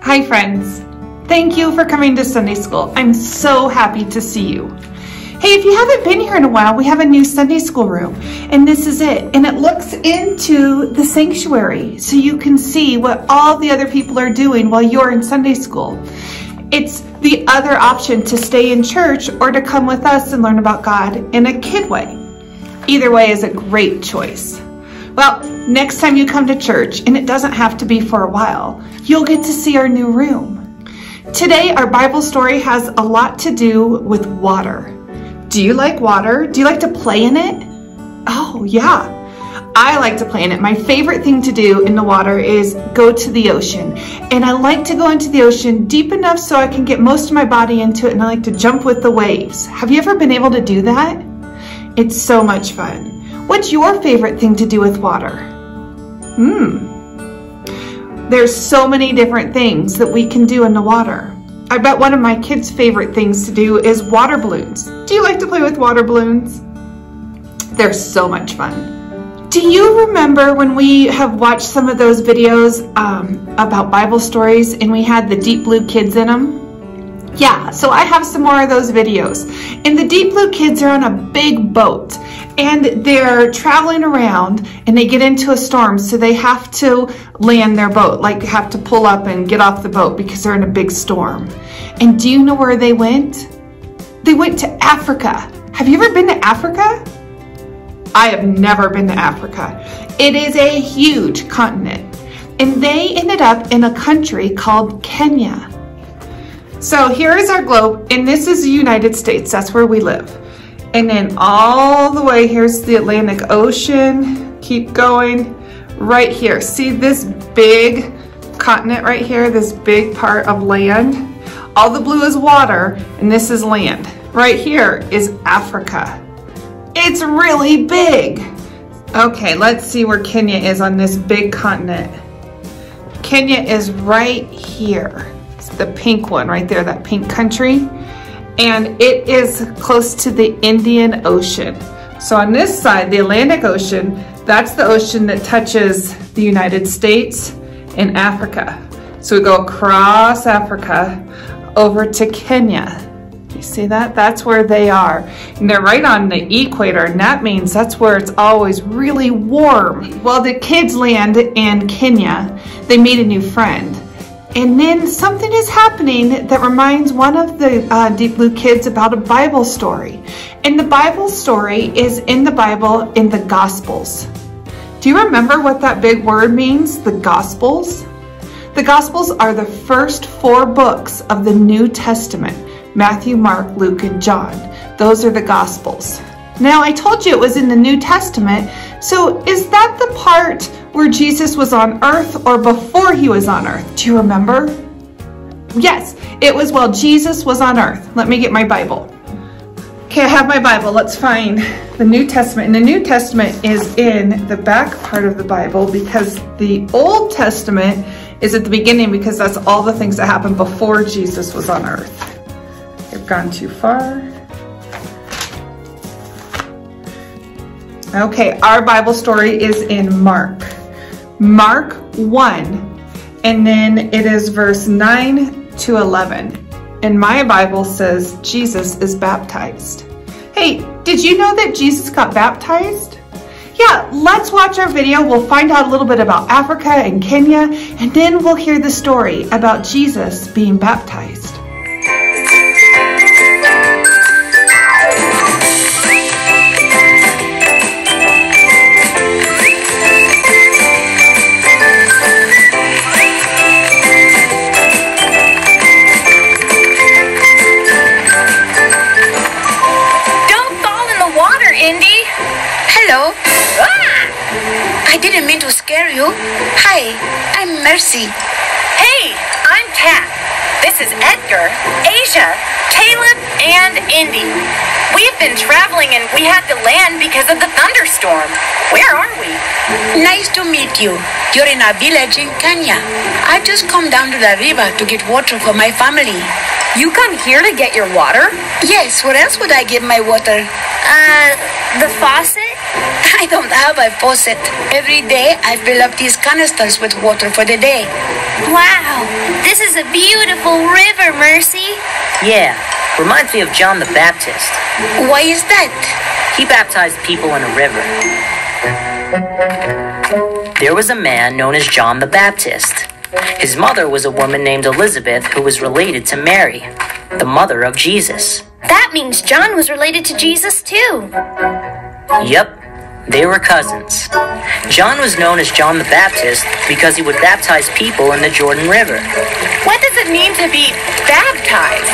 Hi friends, thank you for coming to Sunday School. I'm so happy to see you. Hey, if you haven't been here in a while, we have a new Sunday School room, and this is it. And it looks into the sanctuary, so you can see what all the other people are doing while you're in Sunday School. It's the other option to stay in church or to come with us and learn about God in a kid way. Either way is a great choice. Well, next time you come to church, and it doesn't have to be for a while, you'll get to see our new room. Today, our Bible story has a lot to do with water. Do you like water? Do you like to play in it? Oh, yeah. I like to play in it. My favorite thing to do in the water is go to the ocean. And I like to go into the ocean deep enough so I can get most of my body into it, and I like to jump with the waves. Have you ever been able to do that? It's so much fun. What's your favorite thing to do with water? There's so many different things that we can do in the water. I bet one of my kids' favorite things to do is water balloons. Do you like to play with water balloons? They're so much fun. Do you remember when we have watched some of those videos about Bible stories and we had the deep blue kids in them? Yeah, so I have some more of those videos. And the deep blue kids are on a big boat and they're traveling around and they get into a storm, so they have to land their boat, like have to pull up and get off the boat because they're in a big storm. And do you know where they went? They went to Africa. Have you ever been to Africa? I have never been to Africa. It is a huge continent. And they ended up in a country called Kenya. So here is our globe, and this is the United States. That's where we live. And then all the way, here's the Atlantic Ocean. Keep going right here. See this big continent right here, this big part of land? All the blue is water, and this is land. Right here is Africa. It's really big. Okay, let's see where Kenya is on this big continent. Kenya is right here. It's the pink one right there, that pink country. And it is close to the Indian Ocean. So on this side, the Atlantic Ocean, that's the ocean that touches the United States and Africa. So we go across Africa over to Kenya. You see that? That's where they are. And they're right on the equator, and that means that's where it's always really warm. While the kids land in Kenya, they meet a new friend. And then something is happening that reminds one of the Deep Blue kids about a Bible story. And the Bible story is in the Bible in the Gospels. Do you remember what that big word means, the Gospels? The Gospels are the first 4 books of the New Testament. Matthew, Mark, Luke, and John. Those are the Gospels. Now, I told you it was in the New Testament, so is that the part where Jesus was on earth or before he was on earth? Do you remember? Yes, it was while Jesus was on earth. Let me get my Bible. Okay, I have my Bible. Let's find the New Testament. And the New Testament is in the back part of the Bible because the Old Testament is at the beginning, because that's all the things that happened before Jesus was on earth. I've gone too far. Okay, our Bible story is in Mark. Mark 1, and then it is verse 9 to 11. And my Bible says Jesus is baptized. Hey, did you know that Jesus got baptized? Yeah, let's watch our video. We'll find out a little bit about Africa and Kenya, and then we'll hear the story about Jesus being baptized. Hello. I didn't mean to scare you. Hi, I'm Mercy. Hey, I'm Kat. This is Edgar, Asia, Caleb, and Indy. We've been traveling and we had to land because of the thunderstorm. Where are we? Nice to meet you. You're in a village in Kenya. I just come down to the river to get water for my family. You come here to get your water? Yes, where else would I get my water? The faucet? I don't have a faucet. Every day I fill up these canisters with water for the day. Wow, this is a beautiful river, Mercy. Yeah, reminds me of John the Baptist. Why is that? He baptized people in a river. There was a man known as John the Baptist. His mother was a woman named Elizabeth who was related to Mary, the mother of Jesus. That means John was related to Jesus too. Yep, they were cousins. John was known as John the Baptist because he would baptize people in the Jordan River. What does it mean to be baptized?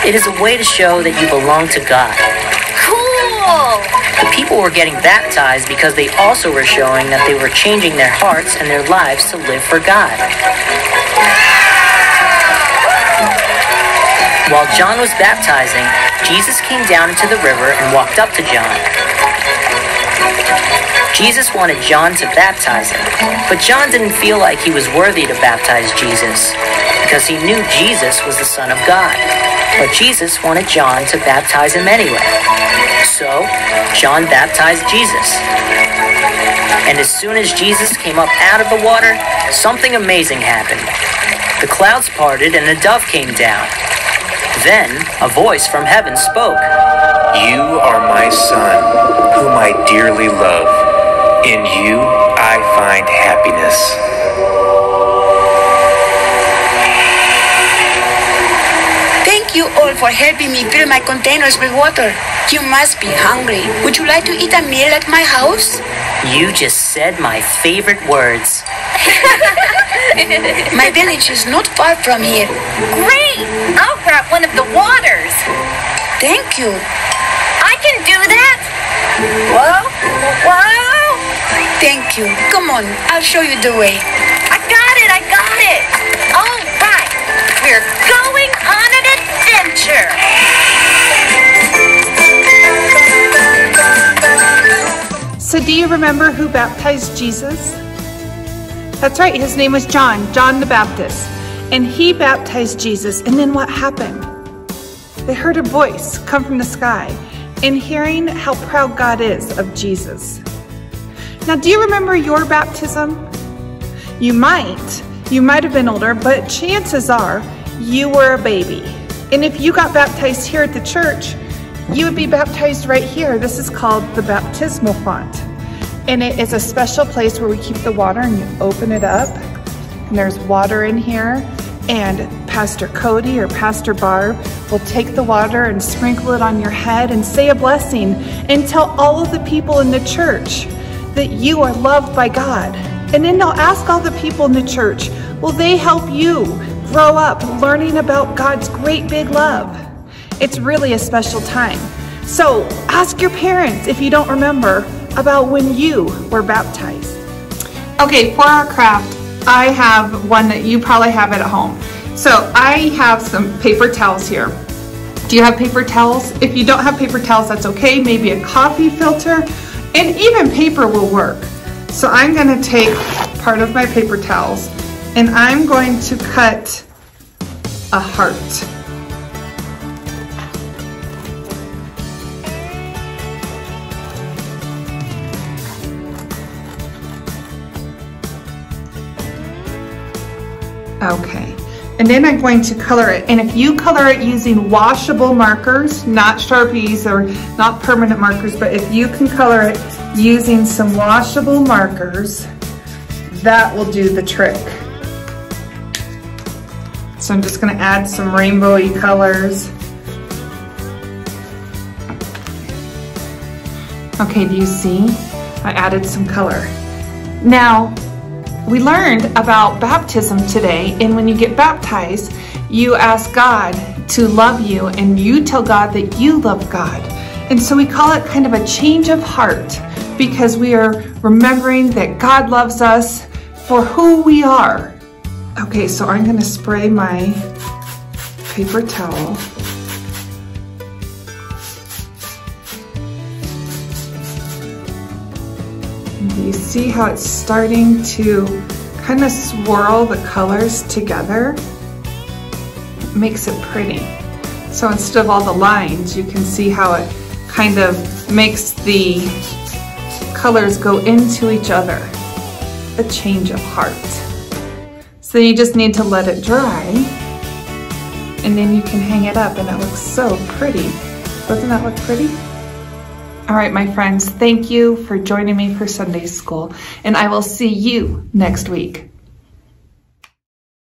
It is a way to show that you belong to God. Cool! The people were getting baptized because they also were showing that they were changing their hearts and their lives to live for God. While John was baptizing, Jesus came down into the river and walked up to John. Jesus wanted John to baptize him, but John didn't feel like he was worthy to baptize Jesus because he knew Jesus was the Son of God. But Jesus wanted John to baptize him anyway. So, John baptized Jesus. And as soon as Jesus came up out of the water, something amazing happened. The clouds parted and a dove came down. Then, a voice from heaven spoke. You are my Son, whom I dearly love. In you I find happiness. Thank you all for helping me fill my containers with water. You must be hungry. Would you like to eat a meal at my house? You just said my favorite words. My village is not far from here. Great! I'll grab one of the waters. Thank you. I can do that. Whoa! Whoa! Thank you. Come on, I'll show you the way. I got it! I got it! All right! We're going on an adventure! So do you remember who baptized Jesus? That's right, his name was John, John the Baptist. And he baptized Jesus, and then what happened? They heard a voice come from the sky, and hearing how proud God is of Jesus. Now, do you remember your baptism? You might have been older, but chances are you were a baby. And if you got baptized here at the church, you would be baptized right here. This is called the baptismal font. And it is a special place where we keep the water, and you open it up and there's water in here, and Pastor Cody or Pastor Barb will take the water and sprinkle it on your head and say a blessing and tell all of the people in the church that you are loved by God. And then they'll ask all the people in the church, will they help you grow up learning about God's great big love? It's really a special time. So ask your parents, if you don't remember, about when you were baptized. Okay, for our craft, I have one that you probably have at home. So I have some paper towels here. Do you have paper towels? If you don't have paper towels, that's okay. Maybe a coffee filter, and even paper will work. So I'm going to take part of my paper towels, and I'm going to cut a heart. Okay, and then I'm going to color it. And if you color it using washable markers, not Sharpies or not permanent markers, but if you can color it using some washable markers, that will do the trick. So I'm just going to add some rainbowy colors. Okay, do you see? I added some color. Now, we learned about baptism today, and when you get baptized, you ask God to love you, and you tell God that you love God. And so we call it kind of a change of heart, because we are remembering that God loves us for who we are. Okay, so I'm going to spray my paper towel. Do you see how it's starting to kind of swirl the colors together? It makes it pretty. So instead of all the lines, you can see how it kind of makes the colors go into each other. A change of heart. So you just need to let it dry, and then you can hang it up, and it looks so pretty. Doesn't that look pretty? All right, my friends, thank you for joining me for Sunday school, and I will see you next week.